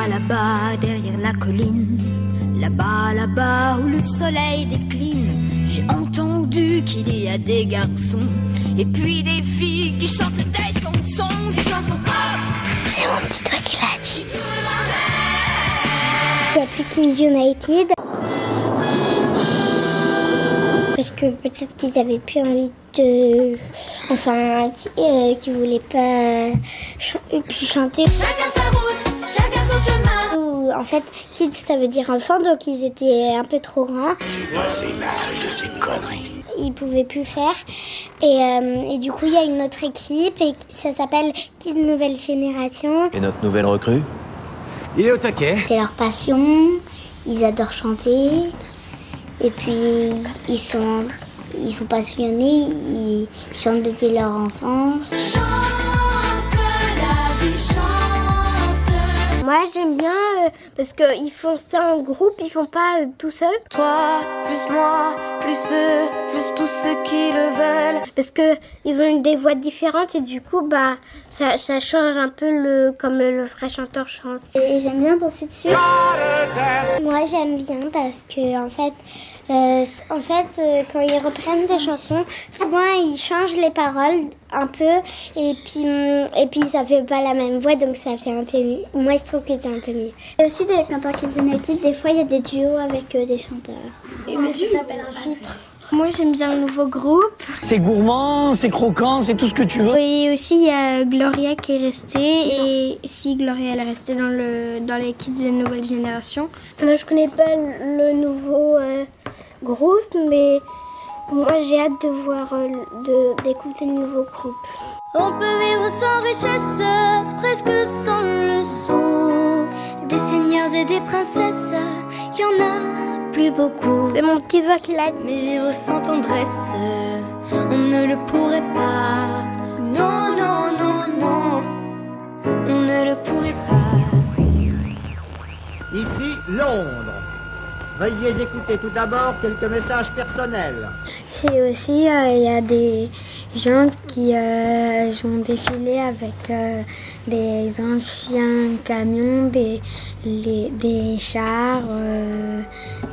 là-bas, derrière la colline, là-bas où le soleil décline, j'ai entendu qu'il y a des garçons et puis des filles qui chantent des chansons, des chansons pop. C'est mon petit doigt qui l'a dit. Il n'y a plus Kids United. Parce que peut-être qu'ils avaient plus envie de... Enfin, qu'ils voulaient pas plus chanter. Chacun sa route, chacun son chemin. Ou, en fait, kids, ça veut dire enfant, donc ils étaient un peu trop grands. J'ai passé l'âge de ces conneries. Ils pouvaient plus faire. Et du coup, il y a une autre équipe, et ça s'appelle Kids Nouvelle Génération. Et notre nouvelle recrue? Il est au taquet. C'est leur passion, ils adorent chanter. Et puis, ils sont passionnés, ils chantent depuis leur enfance. Chante, la vie chante. Moi, j'aime bien parce qu'ils font ça en groupe, ils font pas tout seuls. Toi, plus moi, plus eux, plus tous ceux qui le veulent. Parce qu'ils ont des voix différentes et du coup, ça change un peu comme le vrai chanteur chante. Et j'aime bien danser dessus. Moi, j'aime bien parce que, en fait, quand ils reprennent des chansons, souvent ils changent les paroles un peu et puis ça fait pas la même voix, donc ça fait un peu mieux. Moi, je trouve que c'est un peu mieux. Et aussi, quand dans Kids United, des fois, il y a des duos avec des chanteurs. Et moi, ça s'appelle un filtre. Moi, j'aime bien le nouveau groupe. C'est gourmand, c'est croquant, c'est tout ce que tu veux. Et aussi, il y a Gloria qui est restée. Et si Gloria, elle est restée dans les Kids de Nouvelle Génération. Moi, je connais pas le nouveau groupe, mais moi, j'ai hâte de voir, d'écouter le nouveau groupe. On peut vivre sans richesse, presque sans le sou. Des seigneurs et des princesses, y en a plus beaucoup. C'est mon petit doigt qui l'a dit. Mais vivre sans tendresse, on ne le pourrait pas. Non, non, non, non, on ne le pourrait pas. Ici, Londres. Veuillez écouter tout d'abord quelques messages personnels. C'est aussi, il y a des gens qui ont défilé avec des anciens camions, des chars,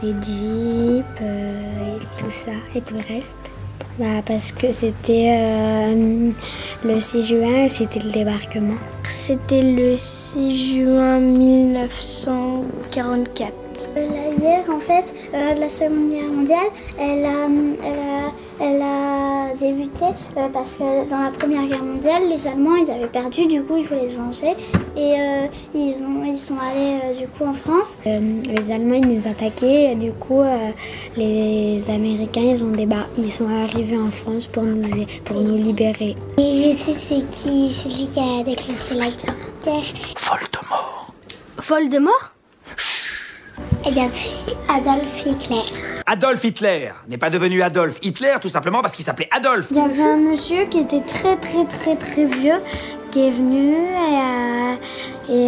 des jeeps et tout ça, et tout le reste. Parce que c'était le 6 juin, c'était le débarquement. C'était le 6 juin 1944. La guerre, en fait, la Seconde Guerre mondiale, elle a débuté parce que dans la Première Guerre mondiale, les Allemands, ils avaient perdu, du coup, il faut les venger. Et ils sont allés, du coup, en France. Les Allemands, ils nous attaquaient, du coup, les Américains, ils sont arrivés en France pour nous libérer. Et je sais c'est qui, c'est lui qui a déclenché la guerre. Voldemort. Voldemort? Adolf Hitler. Adolf Hitler n'est pas devenu Adolf Hitler tout simplement parce qu'il s'appelait Adolf. Il y avait un monsieur qui était très vieux qui est venu et il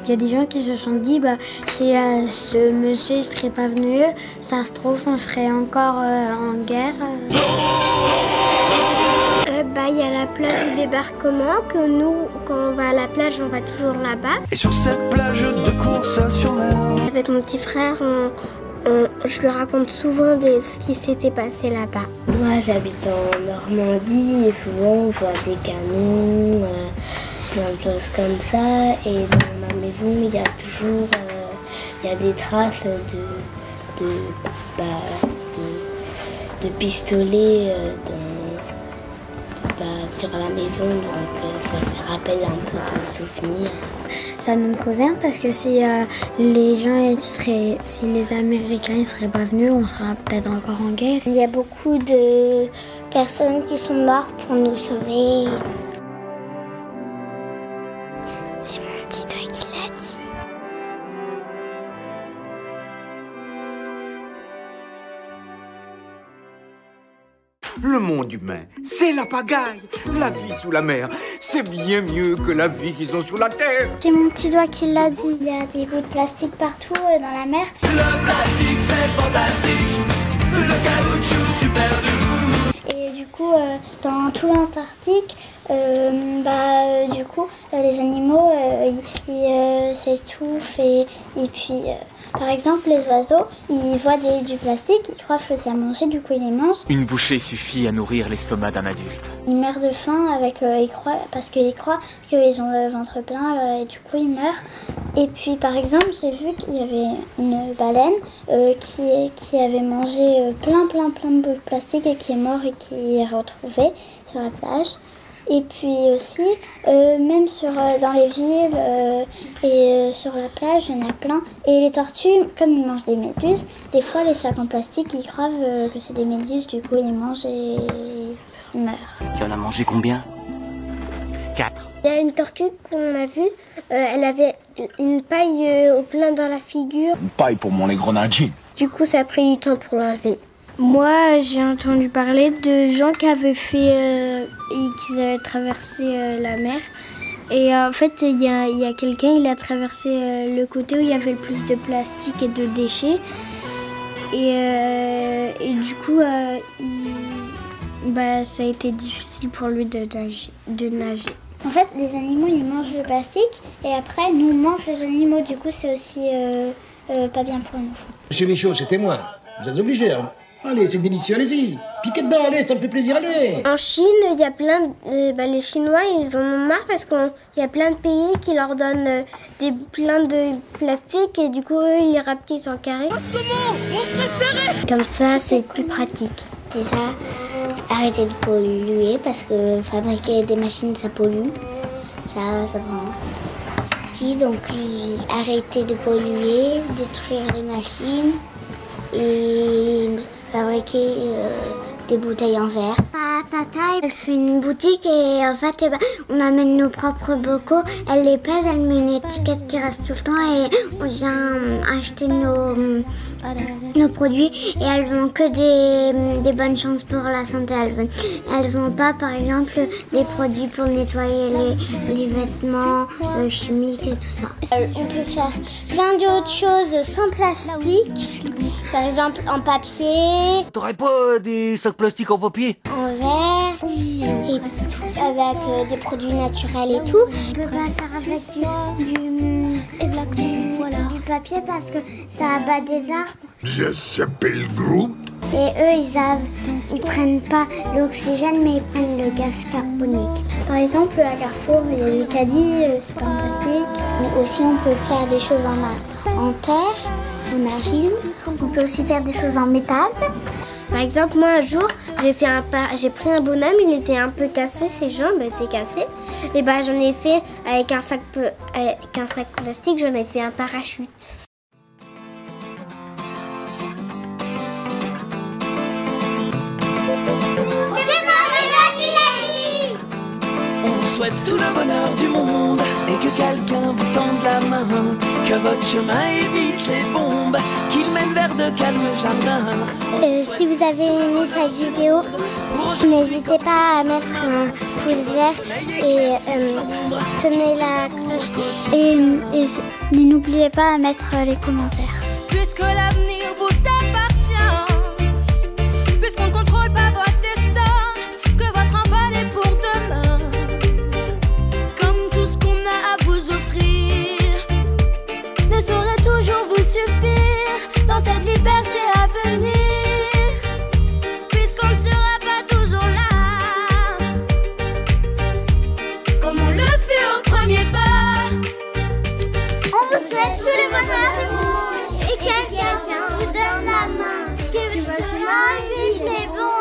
y a des gens qui se sont dit si ce monsieur ne serait pas venu, ça se trouve on serait encore en guerre. Il y a la plage du débarquement, que nous, quand on va à la plage, on va toujours là-bas. Et sur cette plage de Courseulles sur mer. Avec mon petit frère, je lui raconte souvent ce qui s'était passé là-bas. Moi, j'habite en Normandie et souvent, je vois des canons, plein de choses comme ça. Et dans ma maison, il y a toujours des traces de pistolets sur la maison, donc ça me rappelle un peu de souvenirs. Ça nous concerne parce que si les Américains ne seraient pas venus, on serait peut-être encore en guerre. Il y a beaucoup de personnes qui sont mortes pour nous sauver. C'est mon petit doigt qui l'a dit. Le monde humain, c'est la pagaille. La vie sous la mer, c'est bien mieux que la vie qu'ils ont sous la terre. C'est mon petit doigt qui l'a dit. Il y a des bouts de plastique partout dans la mer. Le plastique, c'est fantastique. Le caoutchouc, super doux. Et du coup, dans tout l'Antarctique, les animaux, s'étouffent et puis par exemple les oiseaux, ils voient du plastique, ils croient que c'est à manger, du coup ils les mangent. Une bouchée suffit à nourrir l'estomac d'un adulte. Ils meurent de faim parce qu'ils croient qu'ils ont le ventre plein et du coup ils meurent. Et puis par exemple j'ai vu qu'il y avait une baleine qui avait mangé plein de plastique et qui est mort et qui est retrouvé sur la plage. Et puis aussi, même dans les villes et sur la plage, il y en a plein. Et les tortues, comme ils mangent des méduses, des fois les sacs en plastique, ils croient que c'est des méduses, du coup ils mangent et ils meurent. Il en a mangé combien? 4. Il y a une tortue qu'on a vue, elle avait une paille au plein dans la figure. Une paille pour mon grenadine. Du coup ça a pris du temps pour l'enlever. Moi, j'ai entendu parler de gens qui avaient qu'ils avaient traversé la mer. Et en fait, il y a quelqu'un, il a traversé le côté où il y avait le plus de plastique et de déchets. Et du coup, ça a été difficile pour lui de nager. En fait, les animaux, ils mangent le plastique et après, nous, on mange les animaux. Du coup, c'est aussi pas bien pour nous. Monsieur Michaud, c'est témoin. Vous êtes obligé, hein. Allez, c'est délicieux, allez-y. Piquez dedans, allez, ça me fait plaisir, allez. En Chine, il y a plein les Chinois, ils en ont marre parce qu'il y a plein de pays qui leur donnent plein de plastique et du coup, eux, ils les rapetissent en carré. Comme ça, c'est plus pratique. Déjà, arrêter de polluer parce que fabriquer des machines, ça pollue. Ça prend. Puis donc, arrêter de polluer, détruire les machines et fabriquer des bouteilles en verre. Ma tata, elle fait une boutique et en fait, on amène nos propres bocaux. Elle les pèse, elle met une étiquette qui reste tout le temps et on vient acheter nos produits. Et elles vont que des bonnes choses pour la santé. Elles vont pas, par exemple, des produits pour nettoyer les vêtements chimiques et tout ça. On peut faire plein d'autres choses sans plastique. Par exemple, en papier. T'aurais pas des sacs plastiques en papier? En verre et tout, avec des produits naturels et tout. On peut pas faire avec du papier parce que ça abat des arbres. Ça s'appelle Groot. Et eux, ils prennent pas l'oxygène, mais ils prennent le gaz carbonique. Par exemple, à Carrefour, il y a le caddie, c'est pas en plastique. Mais aussi, on peut faire des choses en terre, en argile. On peut aussi faire des choses en métal. Par exemple, moi, un jour, j'ai pris un bonhomme, il était un peu cassé, ses jambes étaient cassées. Et j'en ai fait, avec un sac plastique, j'en ai fait un parachute. On vous souhaite tout le bonheur du monde et que quelqu'un vous tende la main, que votre chemin évite les bombes, qu'il mène vers de calmes jardins. Si vous avez aimé cette vidéo, n'hésitez pas à mettre un pouce vert et sonner la cloche. Et n'oubliez pas à mettre les commentaires. Puisque l'avenir vous appartient, puisqu'on ne contrôle pas votre destin, que votre envol est pour demain. Comme tout ce qu'on a à vous offrir ne saurait toujours vous suffire dans cette liberté à venir. Puisqu'on ne sera pas toujours là, comme on le fait au premier pas. On vous souhaite tout le bonheur du monde et que quelqu'un vous donne la main, que votre chemin évite les bons.